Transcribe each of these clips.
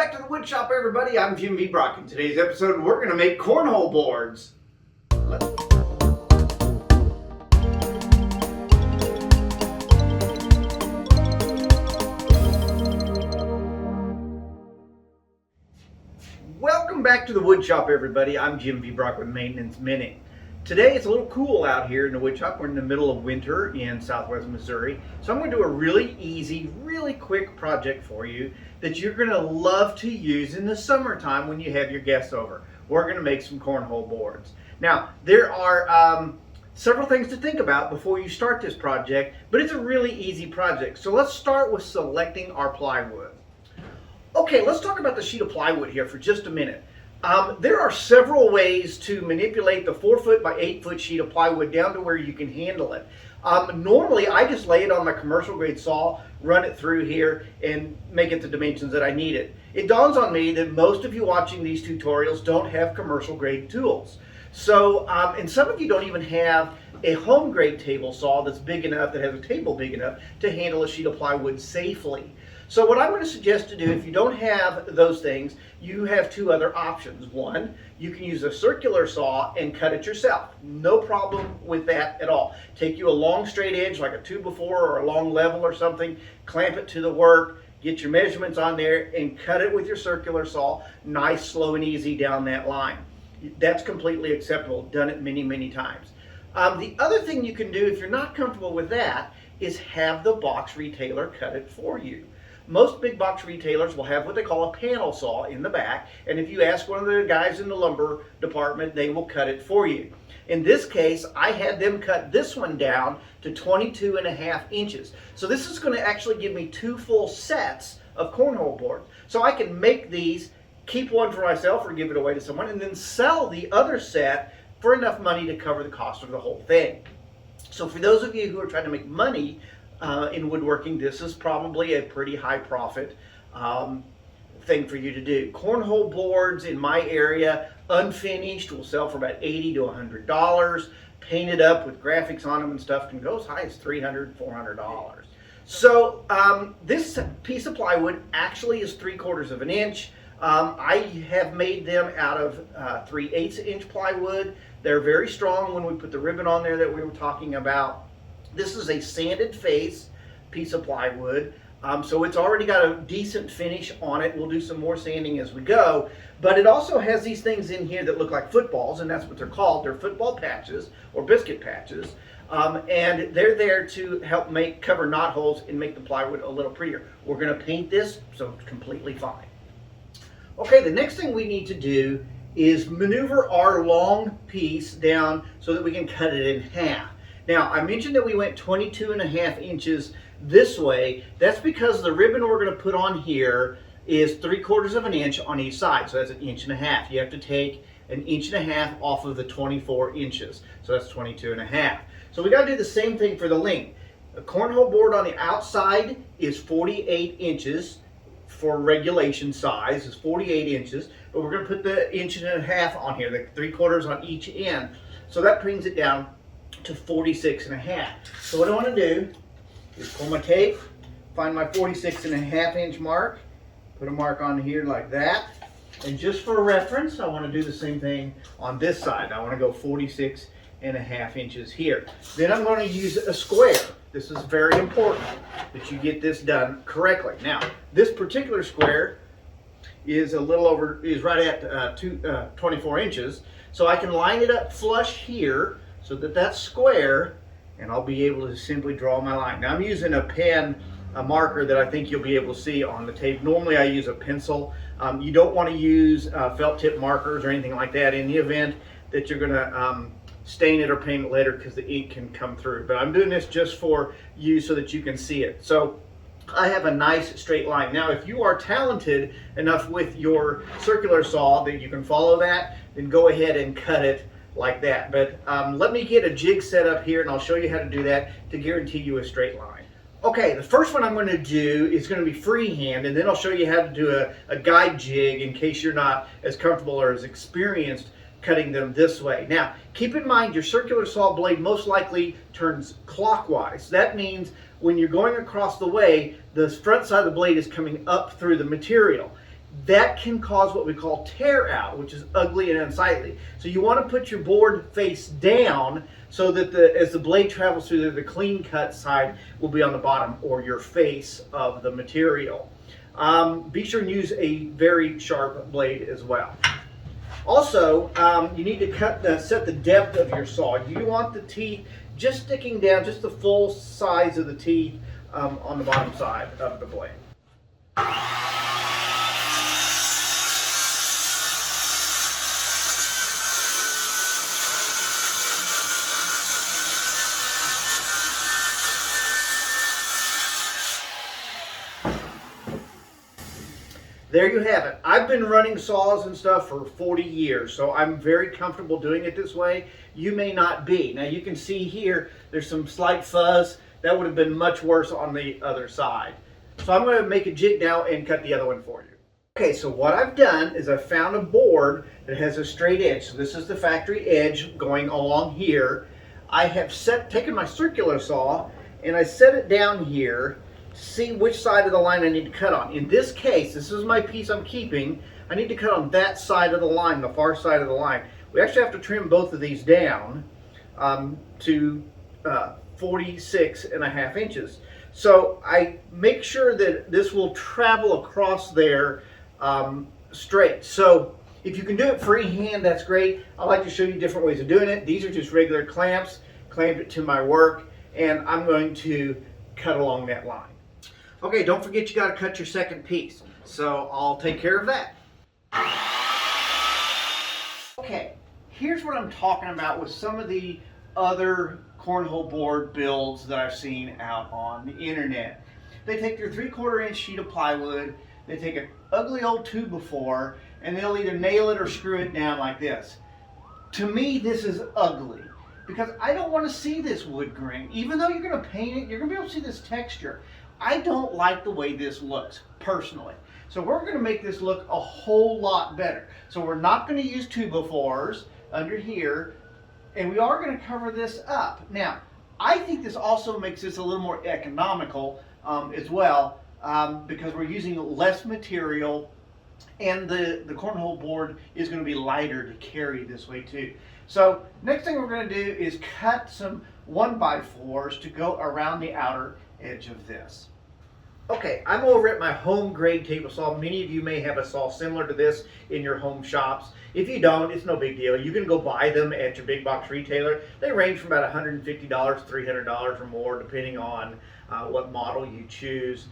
back to the wood shop, everybody. I'm Jim Viebrock. In today's episode, we're going to make cornhole boards. Welcome back to the wood shop, everybody. I'm Jim Viebrock with Maintenance Minute. Today it's a little cool out here in the wood shop. We're in the middle of winter in southwest Missouri. So I'm going to do a really easy, really quick project for you that you're going to love to use in the summertime when you have your guests over. We're going to make some cornhole boards. Now, there are several things to think about before you start this project, but it's a really easy project. So let's start with selecting our plywood. Okay, let's talk about the sheet of plywood here for just a minute. There are several ways to manipulate the 4-foot by 8-foot sheet of plywood down to where you can handle it. Normally, I just lay it on my commercial grade saw, run it through here, and make it the dimensions that I need it. It dawns on me that most of you watching these tutorials don't have commercial grade tools. So, and some of you don't even have a home grade table saw that's big enough, that has a table big enough to handle a sheet of plywood safely. So what I'm going to suggest to do, if you don't have those things, you have two other options. One, you can use a circular saw and cut it yourself. No problem with that at all. Take you a long straight edge like a 2x4 or a long level or something, clamp it to the work, get your measurements on there and cut it with your circular saw, nice, slow and easy down that line. That's completely acceptable. Done it many, many times. The other thing you can do if you're not comfortable with that is have the box retailer cut it for you. Most big box retailers will have what they call a panel saw in the back, and if you ask one of the guys in the lumber department, they will cut it for you. In this case, I had them cut this one down to 22.5 inches. So this is going to actually give me 2 full sets of cornhole boards. So I can make these, keep one for myself or give it away to someone, and then sell the other set for enough money to cover the cost of the whole thing. So for those of you who are trying to make money in woodworking, this is probably a pretty high profit thing for you to do. Cornhole boards in my area, unfinished, will sell for about $80 to $100. Painted up with graphics on them and stuff can go as high as $300, $400. So this piece of plywood actually is 3/4 of an inch. I have made them out of 3/8 inch plywood. They're very strong when we put the ribbon on there that we were talking about. This is a sanded face piece of plywood, so it's already got a decent finish on it. We'll do some more sanding as we go, but it also has these things in here that look like footballs, and that's what they're called. They're football patches or biscuit patches, and they're there to help cover knot holes and make the plywood a little prettier. We're going to paint this, so it's completely fine. Okay, the next thing we need to do is maneuver our long piece down so that we can cut it in half. Now, I mentioned that we went 22.5 inches this way. That's because the ribbon we're going to put on here is 3/4 of an inch on each side. So that's 1.5 inches. You have to take 1.5 inches off of the 24 inches. So that's 22.5. So we got to do the same thing for the length. A cornhole board on the outside is 48 inches for regulation size. It's 48 inches. But we're going to put the 1.5 inches on here, the 3/4 on each end. So that brings it down to 46.5. So what I want to do is pull my tape, find my 46.5 inch mark, put a mark on here like that, and just for reference, I want to do the same thing on this side. I want to go 46.5 inches here. Then I'm going to use a square. This is very important that you get this done correctly. Now, this particular square is right at 24 inches, so I can line it up flush here so that that's square, and I'll be able to simply draw my line. Now I'm using a pen, a marker that I think you'll be able to see on the tape. Normally I use a pencil. You don't want to use felt tip markers or anything like that in the event that you're going to stain it or paint it later, because the ink can come through. But I'm doing this just for you so that you can see it. So I have a nice straight line. Now if you are talented enough with your circular saw that you can follow that, then go ahead and cut it like that. But let me get a jig set up here and I'll show you how to do that to guarantee you a straight line. Okay, the first one I'm going to do is going to be freehand, and then I'll show you how to do a guide jig in case you're not as comfortable or as experienced cutting them this way. Now, keep in mind your circular saw blade most likely turns clockwise. That means when you're going across the way, the front side of the blade is coming up through the material. that can cause what we call tear out, which is ugly and unsightly. So you want to put your board face down so that as the blade travels through there, the clean cut side will be on the bottom, or your face of the material. Be sure and use a very sharp blade as well. Also, you need to set the depth of your saw. You want the teeth just sticking down, just the full size of the teeth on the bottom side of the blade. There you have it. I've been running saws and stuff for 40 years, so I'm very comfortable doing it this way. You may not be. Now you can see here, there's some slight fuzz. That would have been much worse on the other side. So I'm going to make a jig now and cut the other one for you. Okay, so what I've done is I've found a board that has a straight edge. So this is the factory edge going along here. I have taken my circular saw and I set it down here, see which side of the line I need to cut on. In this case, this is my piece I'm keeping. I need to cut on that side of the line, the far side of the line. We actually have to trim both of these down to 46.5 inches. So I make sure that this will travel across there straight. So if you can do it freehand, that's great. I like to show you different ways of doing it. These are just regular clamps, clamped it to my work, and I'm going to cut along that line. Okay, don't forget you got to cut your second piece. So I'll take care of that. Okay, here's what I'm talking about with some of the other cornhole board builds that I've seen out on the internet. They take their 3/4 inch sheet of plywood, they take an ugly old 2x4, and they'll either nail it or screw it down like this. To me, this is ugly because I don't want to see this wood grain. Even though you're going to paint it, you're going to be able to see this texture. I don't like the way this looks, personally. So we're going to make this look a whole lot better. So we're not going to use 2x4s under here, and we are going to cover this up. Now, I think this also makes this a little more economical as well, because we're using less material, and the cornhole board is going to be lighter to carry this way too. So next thing we're going to do is cut some 1x4s to go around the outer edge of this. Okay, I'm over at my home grade table saw. Many of you may have a saw similar to this in your home shops. If you don't, it's no big deal. You can go buy them at your big box retailer. They range from about $150 to $300 or more, depending on what model you choose.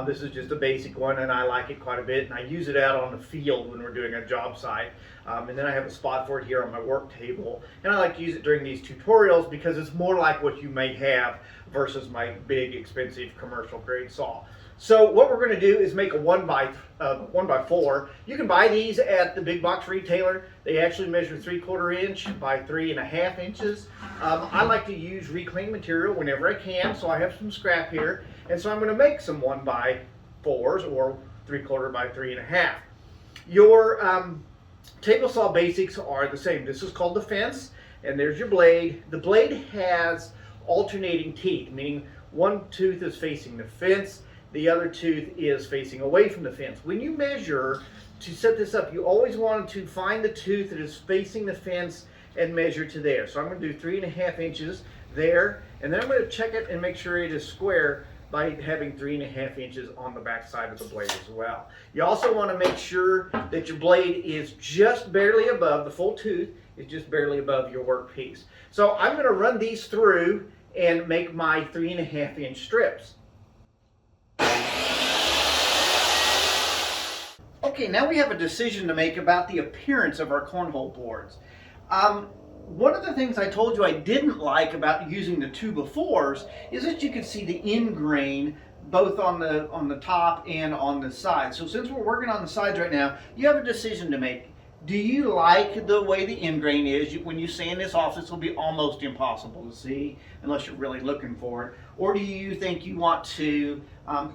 This is just a basic one, and I like it quite a bit, and I use it out on the field when we're doing a job site. And then I have a spot for it here on my work table, and I like to use it during these tutorials because it's more like what you may have versus my big expensive commercial grade saw. So what we're going to do is make a 1x4. You can buy these at the big box retailer. They actually measure 3/4 inch by 3.5 inches. I like to use reclaimed material whenever I can, so I have some scrap here, and so I'm going to make some 1x4s or 3/4 by 3.5. Your table saw basics are the same. This is called the fence, and there's your blade. The blade has alternating teeth, meaning one tooth is facing the fence, the other tooth is facing away from the fence. When you measure to set this up, you always want to find the tooth that is facing the fence and measure to there. So I'm going to do 3.5 inches there, and then I'm going to check it and make sure it is square by having 3.5 inches on the back side of the blade as well. You also want to make sure that your blade is just barely above, the full tooth is just barely above your workpiece. So I'm going to run these through and make my 3.5 inch strips. Okay, now we have a decision to make about the appearance of our cornhole boards. One of the things I told you I didn't like about using the 2x4s is that you could see the end grain both on the top and on the sides. So since we're working on the sides right now, you have a decision to make. Do you like the way the end grain is? When you sand this off, this will be almost impossible to see unless you're really looking for it. Or do you think you want to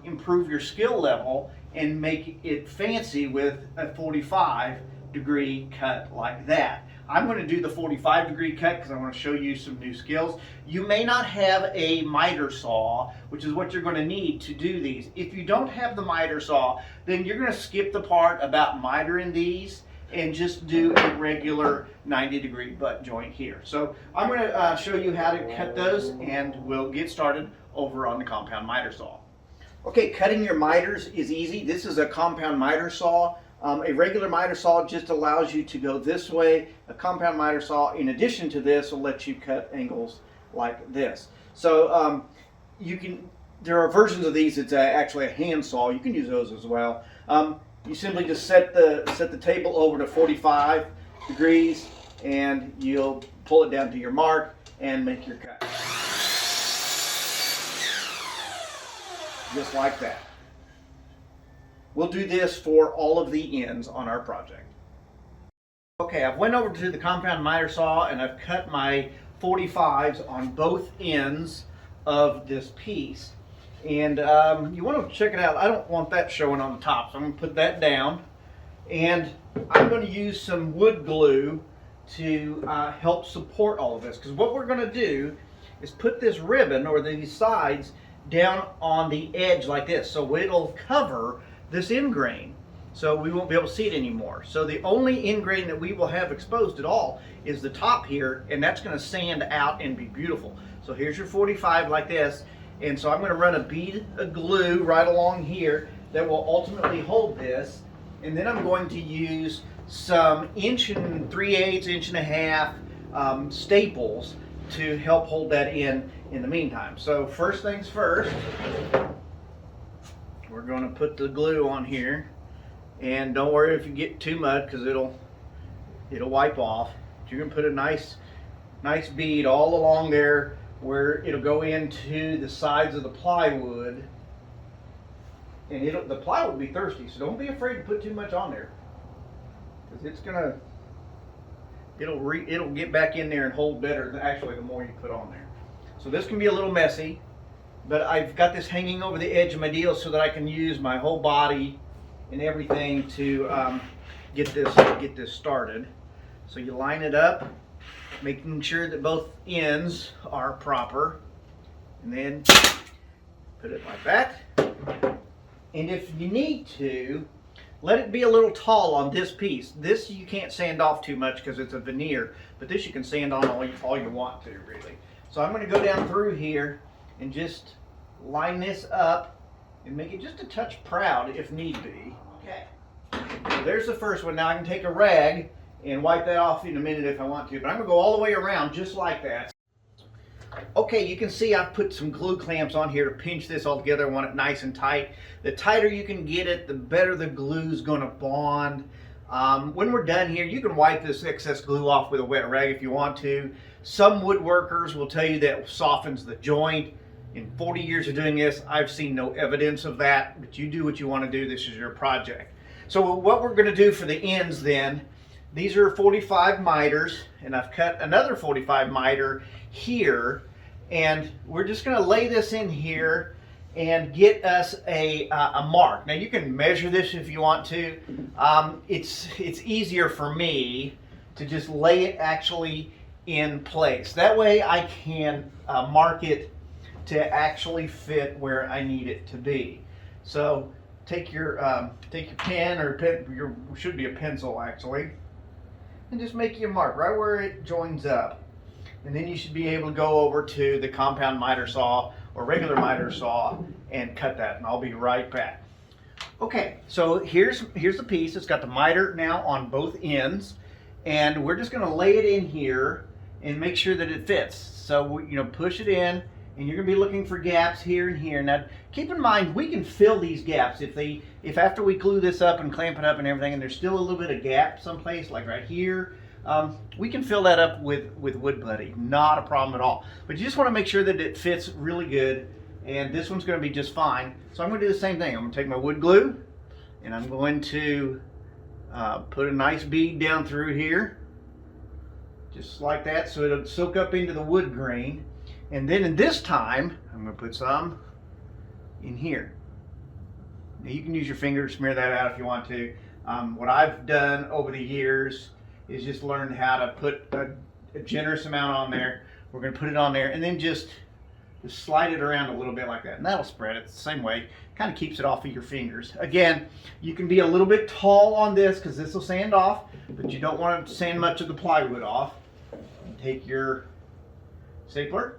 improve your skill level and make it fancy with a 45-degree cut like that? I'm going to do the 45-degree cut because I want to show you some new skills. You may not have a miter saw, which is what you're going to need to do these. If you don't have the miter saw, then you're going to skip the part about mitering these and just do a regular 90-degree butt joint here. So I'm going to show you how to cut those, and we'll get started over on the compound miter saw. Okay, cutting your miters is easy. This is a compound miter saw. A regular miter saw just allows you to go this way. A compound miter saw, in addition to this, will let you cut angles like this. So there are versions of these. It's actually a hand saw. You can use those as well. You simply just set the table over to 45 degrees, and you'll pull it down to your mark and make your cut. Just like that. We'll do this for all of the ends on our project. Okay, I've went over to the compound miter saw and I've cut my 45s on both ends of this piece. And you want to check it out. I don't want that showing on the top, so I'm going to put that down. And I'm going to use some wood glue to help support all of this. Because what we're going to do is put this ribbon, or these sides, down on the edge like this, so it'll cover this end grain, so we won't be able to see it anymore. So the only end grain that we will have exposed at all is the top here, and that's going to sand out and be beautiful. So here's your 45 like this, and so I'm going to run a bead of glue right along here that will ultimately hold this, and then I'm going to use some 1 3/8 1.5 inch staples to help hold that in the meantime. So first things first, we're going to put the glue on here, and don't worry if you get too much, because it'll wipe off. You're going to put a nice bead all along there where it'll go into the sides of the plywood, and the plywood will be thirsty, so don't be afraid to put too much on there, because it'll get back in there and hold better than actually the more you put on there. So this can be a little messy, but I've got this hanging over the edge of my deal so that I can use my whole body and everything to get this started. So you line it up, making sure that both ends are proper, and then put it like that. And if you need to, let it be a little tall on this piece. This you can't sand off too much because it's a veneer, but this you can sand on all you want to, really. So I'm going to go down through here and just line this up and make it just a touch proud if need be. Okay, so there's the first one. Now I can take a rag and wipe that off in a minute if I want to, but I'm going to go all the way around just like that. Okay, you can see I've put some glue clamps on here to pinch this all together. I want it nice and tight. The tighter you can get it, the better the glue's going to bond. When we're done here, you can wipe this excess glue off with a wet rag if you want to. Some woodworkers will tell you that softens the joint. In 40 years of doing this, I've seen no evidence of that, but you do what you want to do. This is your project. So what we're going to do for the ends then, these are 45 miters, and I've cut another 45 miter here, and we're just going to lay this in here and get us a mark. Now you can measure this if you want to. It's easier for me to just lay it actually in place. That way I can mark it to actually fit where I need it to be. So take your pen, or should be a pencil actually, and just make your mark right where it joins up. And then you should be able to go over to the compound miter saw or regular miter saw and cut that, and I'll be right back. Okay, so here's the piece. It's got the miter now on both ends, and we're just going to lay it in here and make sure that it fits. So push it in, and you're going to be looking for gaps here and here. Now keep in mind, we can fill these gaps if after we glue this up and clamp it up and everything, and there's still a little bit of gap someplace, like right here, we can fill that up with Wood Buddy. Not a problem at all. But you just want to make sure that it fits really good, and this one's going to be just fine. So I'm going to do the same thing. I'm going to take my wood glue, and I'm going to put a nice bead down through here, just like that, so it'll soak up into the wood grain. And then in this time, I'm going to put some in here. Now you can use your finger to smear that out if you want to. What I've done over the years is just learn how to put a generous amount on there. We're going to put it on there and then just slide it around a little bit like that, and that'll spread it the same way. Kind of keeps it off of your fingers. Again, you can be a little bit tall on this because this will sand off, but you don't want to sand much of the plywood off. Take your stapler.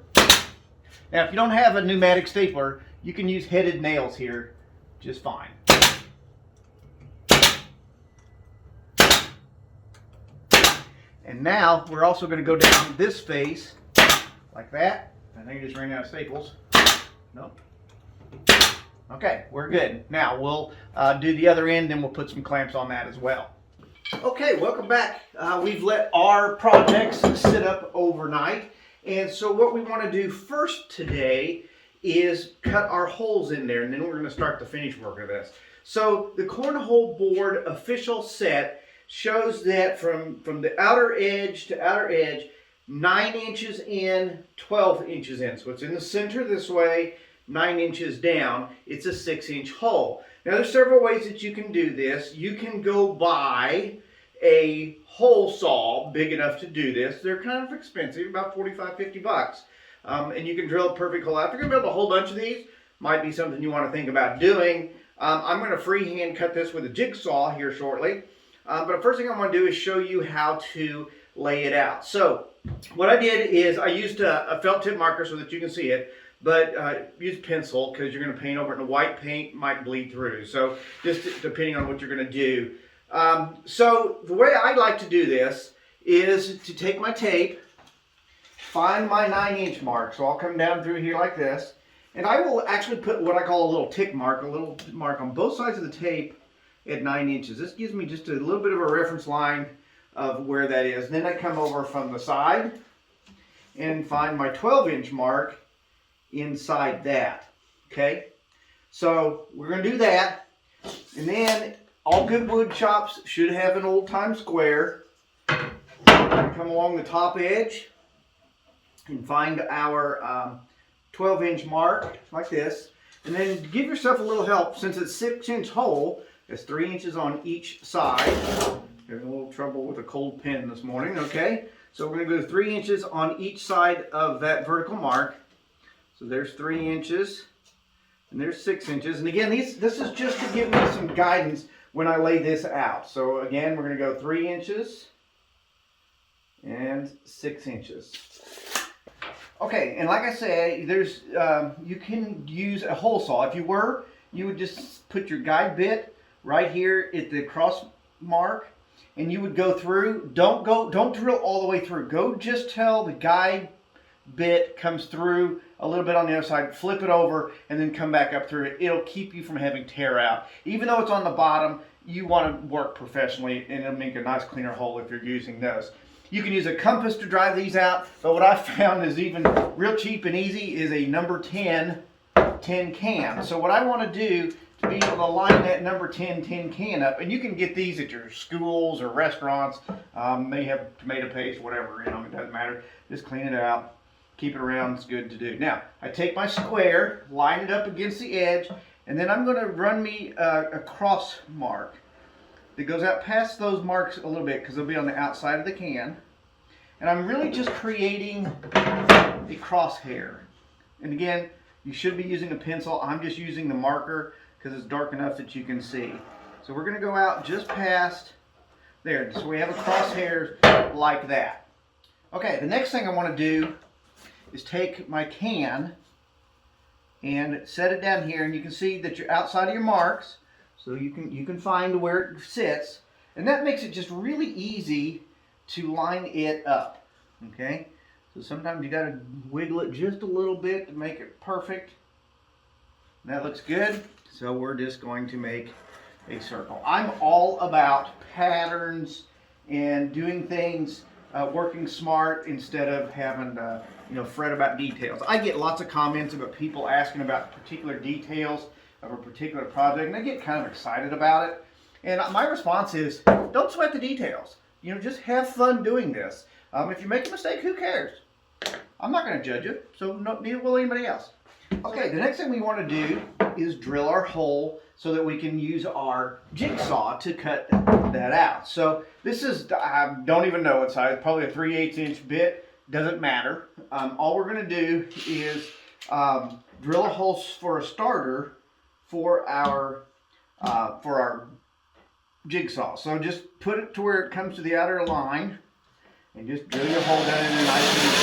Now, if you don't have a pneumatic stapler, you can use headed nails here just fine. And now we're also going to go down this face like that. I think I just ran out of staples. Nope. Okay, we're good. Now we'll do the other end, then we'll put some clamps on that as well. Okay, welcome back. We've let our projects sit up overnight. And so what we want to do first today is cut our holes in there, and then we're going to start the finish work of this. So the Cornhole board official set shows that from the outer edge to outer edge, 9 inches in, 12 inches in. So it's in the center this way, 9 inches down. It's a 6-inch hole. Now there's several ways that you can do this. You can go buy a hole saw big enough to do this. They're kind of expensive, about 45, 50 bucks. And you can drill a perfect hole out. If you're going to build a whole bunch of these, might be something you want to think about doing. I'm going to freehand cut this with a jigsaw here shortly. But the first thing I want to do is show you how to lay it out. So what I did is I used a felt tip marker so that you can see it, but use pencil because you're going to paint over it, and the white paint might bleed through. So just depending on what you're going to do. So the way I like to do this is to take my tape, find my 9-inch mark. So I'll come down through here like this, and I will actually put what I call a little tick mark, a little mark on both sides of the tape at 9 inches. This gives me just a little bit of a reference line of where that is. Then I come over from the side and find my 12-inch mark inside that. Okay, so we're going to do that, and then all good wood shops should have an old-time square. Come along the top edge and find our 12-inch mark like this, and then give yourself a little help. Since it's a 6-inch hole, it's 3 inches on each side. Having a little trouble with a cold pen this morning. Okay, so we're going to go 3 inches on each side of that vertical mark. So there's 3 inches, and there's 6 inches. And again, this is just to give me some guidance when I lay this out. So again, we're going to go 3 inches and 6 inches. Okay, and like I said, there's you can use a hole saw. If you were, you would just put your guide bit right here at the cross mark, and you would go through. Don't drill all the way through. Go just till the guide bit comes through a little bit on the other side, flip it over, and then come back up through it. It'll keep you from having tear out. Even though it's on the bottom, you want to work professionally, and it'll make a nice cleaner hole if you're using those. You can use a compass to drive these out, but what I found is even real cheap and easy is a number 10 tin can. So what I want to do to be able to line that number 10 tin can up, and you can get these at your schools or restaurants, they have tomato paste, whatever, you know, it doesn't matter. Just clean it out, keep it around, it's good to do. Now, I take my square, line it up against the edge, and then I'm going to run me a cross mark that goes out past those marks a little bit because they'll be on the outside of the can. And I'm really just creating a crosshair. And again, you should be using a pencil. I'm just using the marker because it's dark enough that you can see. So we're going to go out just past there. So we have a crosshair like that. Okay, the next thing I want to do is take my can and set it down here, and you can see that you're outside of your marks, so you can find where it sits, and that makes it just really easy to line it up. Okay, so sometimes you got to wiggle it just a little bit to make it perfect. That looks good, so we're just going to make a circle. I'm all about patterns and doing things working smart instead of having to fret about details. I get lots of comments about people asking about particular details of a particular project, and I get kind of excited about it. And my response is, don't sweat the details. Just have fun doing this. If you make a mistake, who cares? I'm not going to judge you, so neither will anybody else. Okay, the next thing we want to do is drill our hole so that we can use our jigsaw to cut that out. So this is, I don't even know what size, probably a 3/8 inch bit, doesn't matter. All we're going to do is drill a hole for a starter for our jigsaw. So just put it to where it comes to the outer line and just drill your hole down in there nice and easy.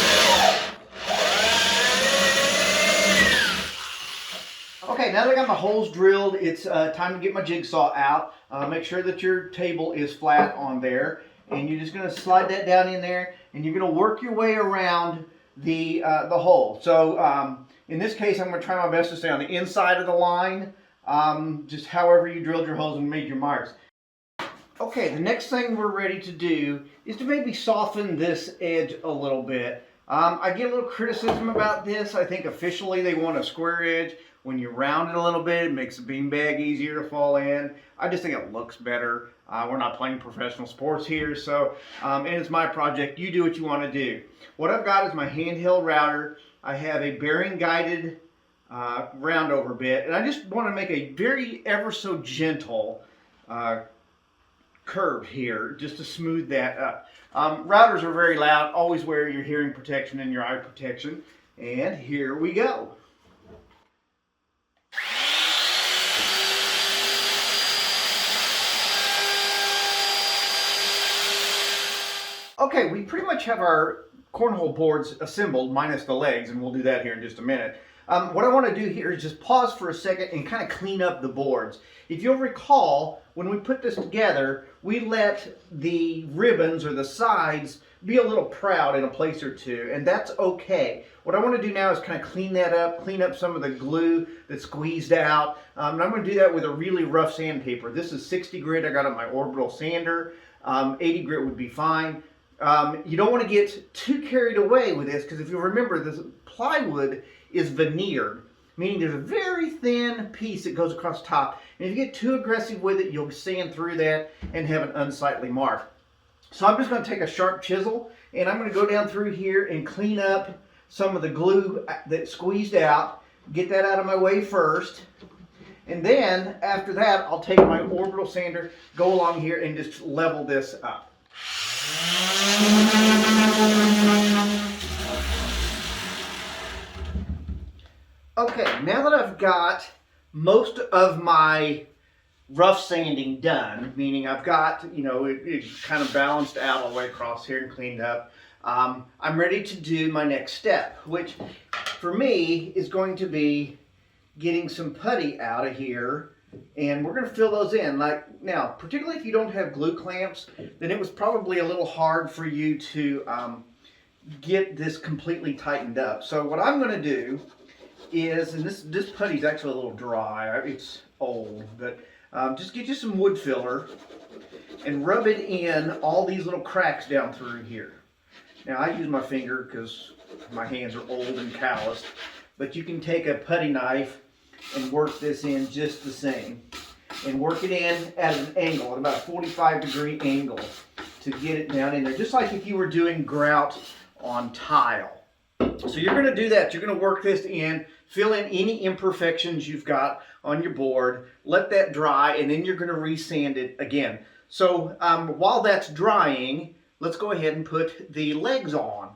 Okay, now that I got my holes drilled, it's time to get my jigsaw out. Make sure that your table is flat on there, and you're just going to slide that down in there, and you're going to work your way around the hole. So in this case, I'm going to try my best to stay on the inside of the line, just however you drilled your holes and made your marks. Okay, the next thing we're ready to do is to maybe soften this edge a little bit. I get a little criticism about this. I think officially they want a square edge. When you round it a little bit, it makes the beanbag easier to fall in. I just think it looks better. We're not playing professional sports here, so and it's my project. You do what you want to do. What I've got is my handheld router. I have a bearing guided roundover bit, and I just want to make a very ever so gentle curve here just to smooth that up. Routers are very loud. Always wear your hearing protection and your eye protection. And here we go. Okay, we pretty much have our cornhole boards assembled minus the legs, and we'll do that here in just a minute. What I want to do here is just pause for a second and kind of clean up the boards. If you'll recall, when we put this together, we let the ribbons or the sides be a little proud in a place or two, and that's okay. What I want to do now is kind of clean that up, clean up some of the glue that squeezed out. And I'm going to do that with a really rough sandpaper. This is 60 grit. I got on my orbital sander. 80 grit would be fine. You don't want to get too carried away with this, because if you remember, this plywood is veneered, meaning there's a very thin piece that goes across the top. And if you get too aggressive with it, you'll sand through that and have an unsightly mark. So I'm just going to take a sharp chisel, and I'm going to go down through here and clean up some of the glue that squeezed out. Get that out of my way first. And then after that, I'll take my orbital sander, go along here and just level this up. Okay, now that I've got most of my rough sanding done, meaning I've got, you know, it kind of balanced out all the way across here and cleaned up, I'm ready to do my next step, which for me is going to be getting some putty out of here, and we're going to fill those in. Like now, particularly if you don't have glue clamps, then it was probably a little hard for you to get this completely tightened up. So what I'm going to do is, and this putty's actually a little dry, it's old, but just get you some wood filler and rub it in all these little cracks down through here. Now I use my finger because my hands are old and calloused, but you can take a putty knife and work this in just the same, and work it in at an angle, at about a 45-degree angle, to get it down in there, just like if you were doing grout on tile. So you're going to do that. You're going to work this in, fill in any imperfections you've got on your board, let that dry, and then you're going to resand it again. So while that's drying, let's go ahead and put the legs on.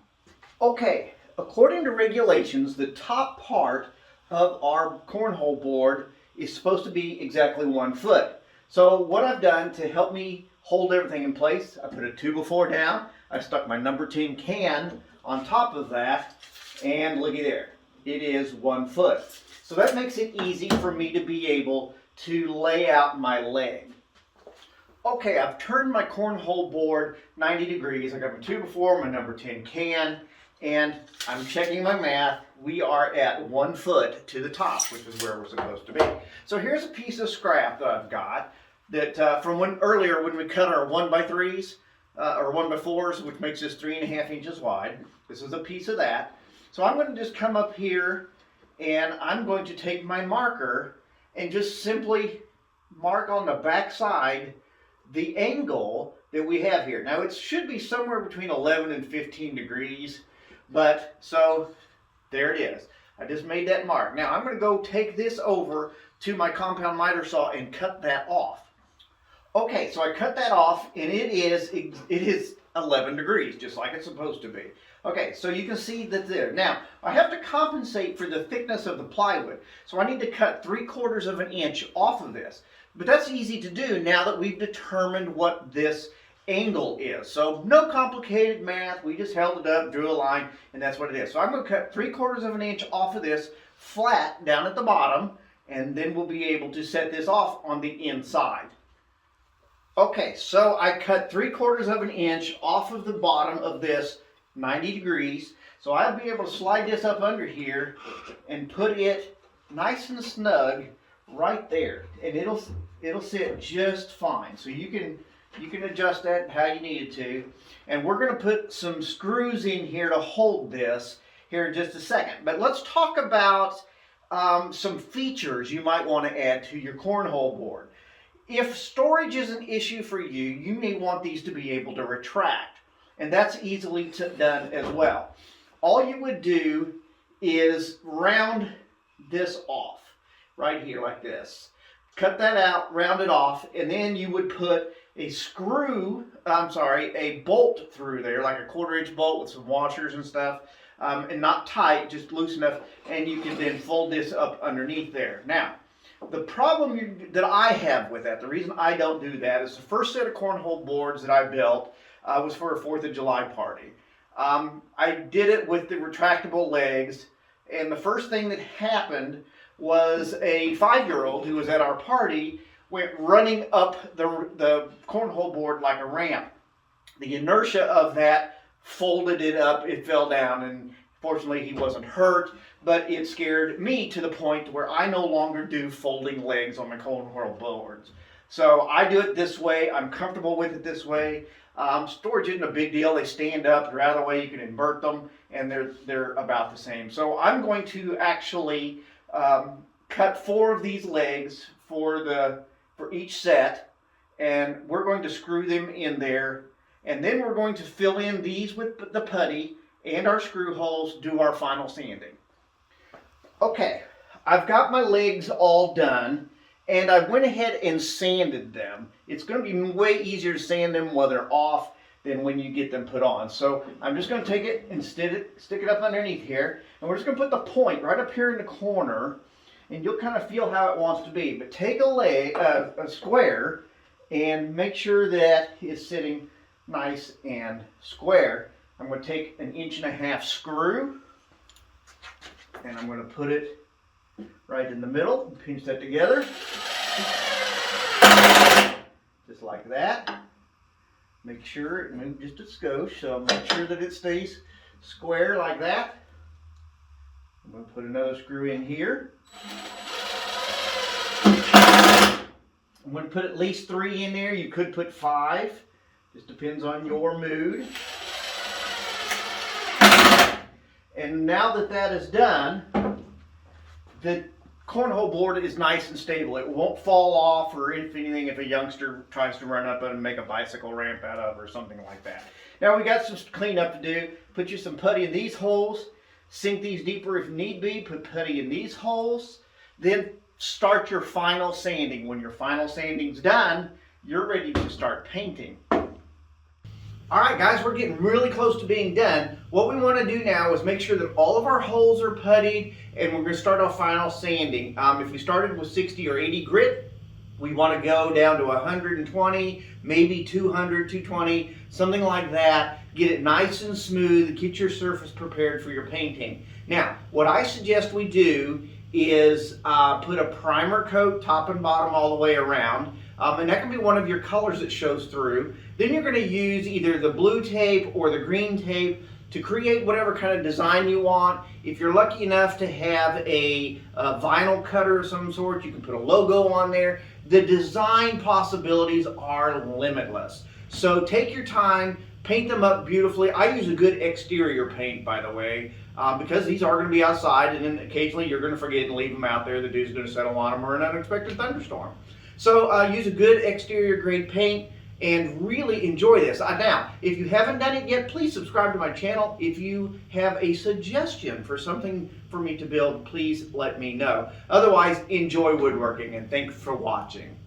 Okay, according to regulations, the top part of our cornhole board is supposed to be exactly 1 foot. So what I've done to help me hold everything in place, I put a 2x4 down, I stuck my number 10 can on top of that, and looky there, it is 1 foot. So that makes it easy for me to be able to lay out my leg. Okay, I've turned my cornhole board 90 degrees. I got my 2x4, my number 10 can, and I'm checking my math. We are at 1 foot to the top, which is where we're supposed to be. So here's a piece of scrap that I've got that from earlier when we cut our 1x3s or 1x4s, which makes this 3.5 inches wide. This is a piece of that. So I'm going to just come up here and I'm going to take my marker and just simply mark on the back side the angle that we have here. Now it should be somewhere between 11 and 15 degrees, but so there it is. I just made that mark. Now I'm going to go take this over to my compound miter saw and cut that off. Okay, so I cut that off, and it is 11 degrees, just like it's supposed to be. Okay, so you can see that there. Now, I have to compensate for the thickness of the plywood, so I need to cut 3/4 of an inch off of this. But that's easy to do now that we've determined what this angle is. So no complicated math, we just held it up, drew a line, and that's what it is. So I'm going to cut 3/4 of an inch off of this flat down at the bottom, and then we'll be able to set this off on the inside. Okay, so I cut 3/4 of an inch off of the bottom of this 90 degrees. So I'll be able to slide this up under here and put it nice and snug right there. And it'll sit just fine. So you can adjust that how you need it to. And we're going to put some screws in here to hold this here in just a second. But let's talk about some features you might want to add to your cornhole board. If storage is an issue for you, you may want these to be able to retract, and that's easily done as well. All you would do is round this off right here like this. Cut that out, round it off, and then you would put a bolt through there, like a 1/4 inch bolt with some washers and stuff, and not tight, just loose enough, and you can then fold this up underneath there. Now, the problem that I have with that, the reason I don't do that, is the first set of cornhole boards that I built was for a 4th of July party. I did it with the retractable legs, and the first thing that happened was a 5-year-old who was at our party went running up the cornhole board like a ramp. The inertia of that folded it up, it fell down, and fortunately he wasn't hurt, but it scared me to the point where I no longer do folding legs on my cornhole boards. So I do it this way. I'm comfortable with it this way. Storage isn't a big deal. They stand up. They're out of the way. You can invert them, and they're about the same. So I'm going to actually cut 4 of these legs for each set, and we're going to screw them in there, and then we're going to fill in these with the putty and our screw holes, do our final sanding. Okay, I've got my legs all done, and I went ahead and sanded them. It's going to be way easier to sand them while they're off than when you get them put on. So I'm just going to take it and stick it up underneath here, and we're just going to put the point right up here in the corner, and you'll kind of feel how it wants to be. But take a square and make sure that it's sitting nice and square. I'm going to take an 1.5 inch screw, and I'm going to put it right in the middle and pinch that together. Just like that. Make sure it moves just a skosh, so make sure that it stays square like that. I'm going to put another screw in here. I'm going to put at least 3 in there. You could put 5. Just depends on your mood. And now that that is done, the cornhole board is nice and stable. It won't fall off or anything if a youngster tries to run up it and make a bicycle ramp out of or something like that. Now we got some cleanup to do. Put you some putty in these holes. Sink these deeper if need be. Put putty in these holes. Then start your final sanding. When your final sanding's done, you're ready to start painting. Alright guys, we're getting really close to being done. What we want to do now is make sure that all of our holes are puttied, and we're going to start our final sanding. If we started with 60 or 80 grit, we want to go down to 120, maybe 200, 220, something like that. Get it nice and smooth, get your surface prepared for your painting. Now, what I suggest we do is put a primer coat top and bottom all the way around. And that can be one of your colors that shows through. Then you're going to use either the blue tape or the green tape to create whatever kind of design you want. If you're lucky enough to have a vinyl cutter of some sort, you can put a logo on there. The design possibilities are limitless. So take your time, paint them up beautifully. I use a good exterior paint, by the way, because these are going to be outside, and then occasionally you're going to forget and leave them out there. The dew's going to settle on them or an unexpected thunderstorm. So use a good exterior grade paint and really enjoy this. Now, if you haven't done it yet, please subscribe to my channel. If you have a suggestion for something for me to build, please let me know. Otherwise, enjoy woodworking, and thanks for watching.